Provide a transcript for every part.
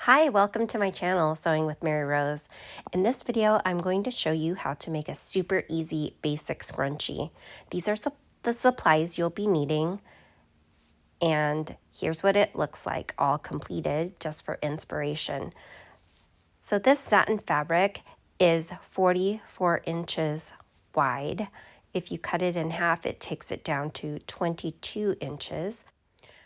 Hi, welcome to my channel, Sewing with Maryrose. In this video, I'm going to show you how to make a super easy basic scrunchie. These are the supplies you'll be needing, and here's what it looks like all completed just for inspiration. So this satin fabric is 44 inches wide. If you cut it in half, it takes it down to 22 inches.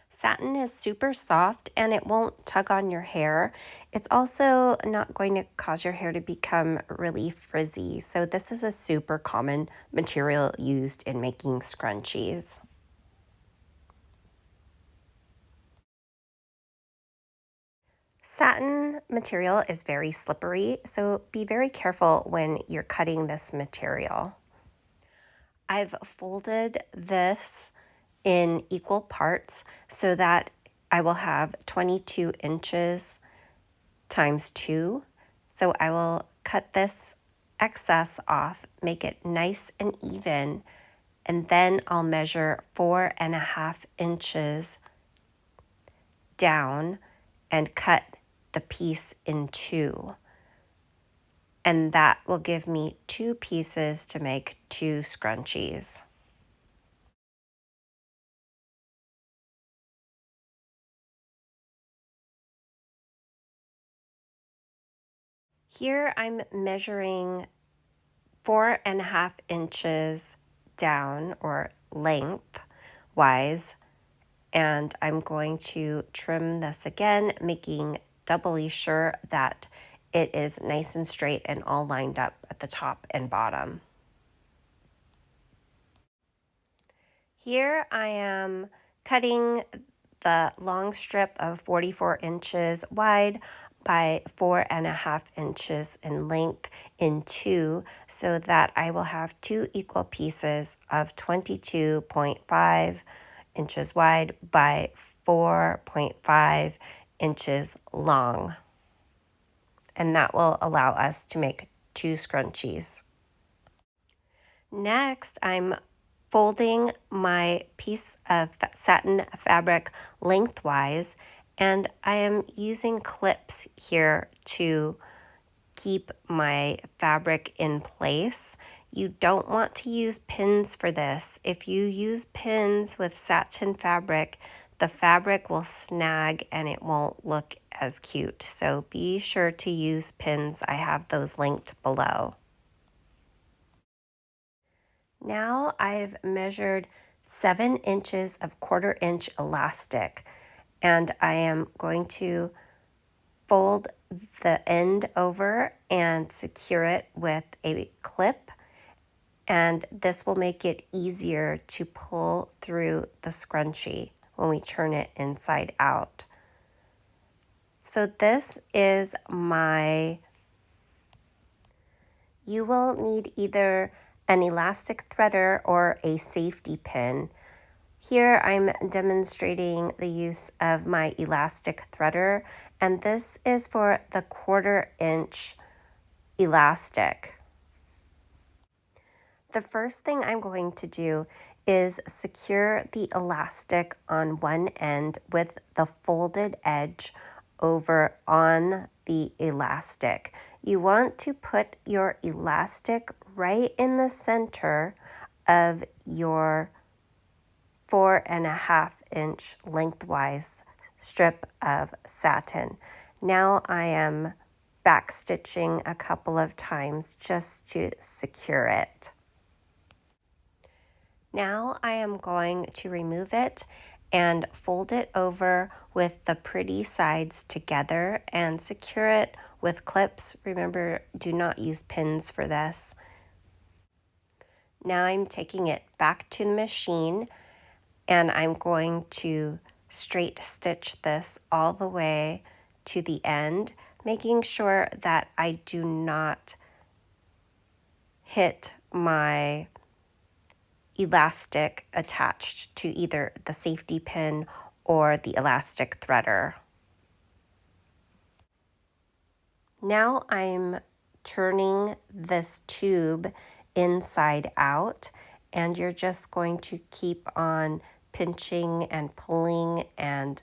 Satin is super soft and it won't tug on your hair. It's also not going to cause your hair to become really frizzy. So this is a super common material used in making scrunchies. Satin material is very slippery, so be very careful when you're cutting this material. I've folded this in equal parts so that I will have 22 inches times 2. So I will cut this excess off, make it nice and even, and then I'll measure 4.5 inches down and cut the piece in 2. And that will give me 2 pieces to make 2 scrunchies. Here I'm measuring 4.5 inches down, or length-wise, and I'm going to trim this again, making doubly sure that it is nice and straight and all lined up at the top and bottom. Here I am cutting the long strip of 44 inches wide by 4.5 inches in length in 2, so that I will have 2 equal pieces of 22.5 inches wide by 4.5 inches long. And that will allow us to make 2 scrunchies. Next, I'm folding my piece of satin fabric lengthwise, and I am using clips here to keep my fabric in place. You don't want to use pins for this. If you use pins with satin fabric, the fabric will snag and it won't look as cute. So be sure to use pins. I have those linked below. Now I've measured 7 inches of 1/4 inch elastic, and I am going to fold the end over and secure it with a clip, and this will make it easier to pull through the scrunchie when we turn it inside out. So this is you will need either an elastic threader or a safety pin. Here I'm demonstrating the use of my elastic threader, and this is for the 1/4 inch elastic. The first thing I'm going to do is secure the elastic on one end with the folded edge over on the elastic. You want to put your elastic right in the center of your 4.5 inch lengthwise strip of satin. Now I am back stitching a couple of times just to secure it. Now I am going to remove it and fold it over with the pretty sides together and secure it with clips. Remember, do not use pins for this. Now I'm taking it back to the machine, and I'm going to straight stitch this all the way to the end, making sure that I do not hit my elastic attached to either the safety pin or the elastic threader. Now I'm turning this tube inside out, and you're just going to keep on pinching and pulling and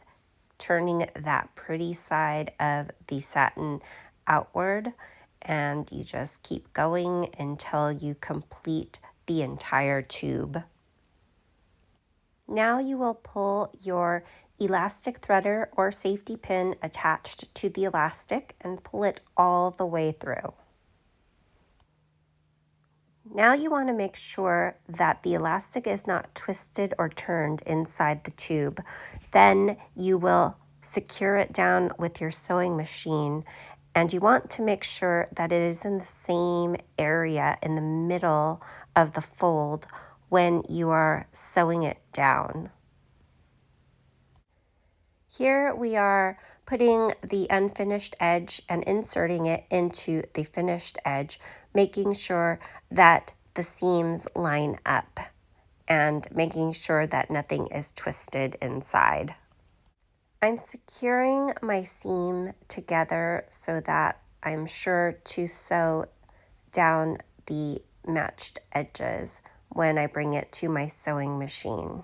turning that pretty side of the satin outward, and you just keep going until you complete the entire tube. Now you will pull your elastic threader or safety pin attached to the elastic and pull it all the way through. Now you want to make sure that the elastic is not twisted or turned inside the tube. Then you will secure it down with your sewing machine, and you want to make sure that it is in the same area in the middle of the fold when you are sewing it down. Here we are putting the unfinished edge and inserting it into the finished edge, making sure that the seams line up and making sure that nothing is twisted inside. I'm securing my seam together so that I'm sure to sew down the matched edges when I bring it to my sewing machine.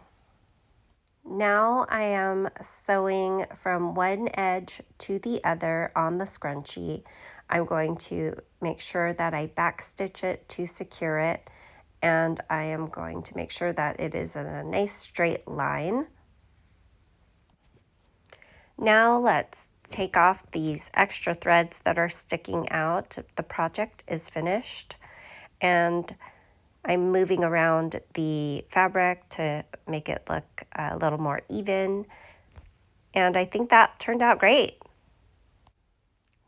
Now I am sewing from one edge to the other on the scrunchie. I'm going to make sure that I backstitch it to secure it, and I am going to make sure that it is in a nice straight line. Now let's take off these extra threads that are sticking out. The project is finished, and I'm moving around the fabric to make it look a little more even, and I think that turned out great.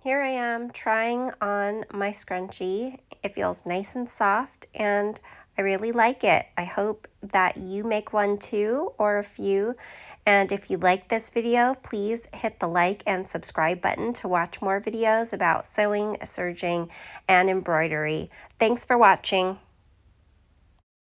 Here I am trying on my scrunchie. It feels nice and soft, and I really like it. I hope that you make one too, or a few. And if you like this video, please hit the like and subscribe button to watch more videos about sewing, serging, and embroidery. Thanks for watching.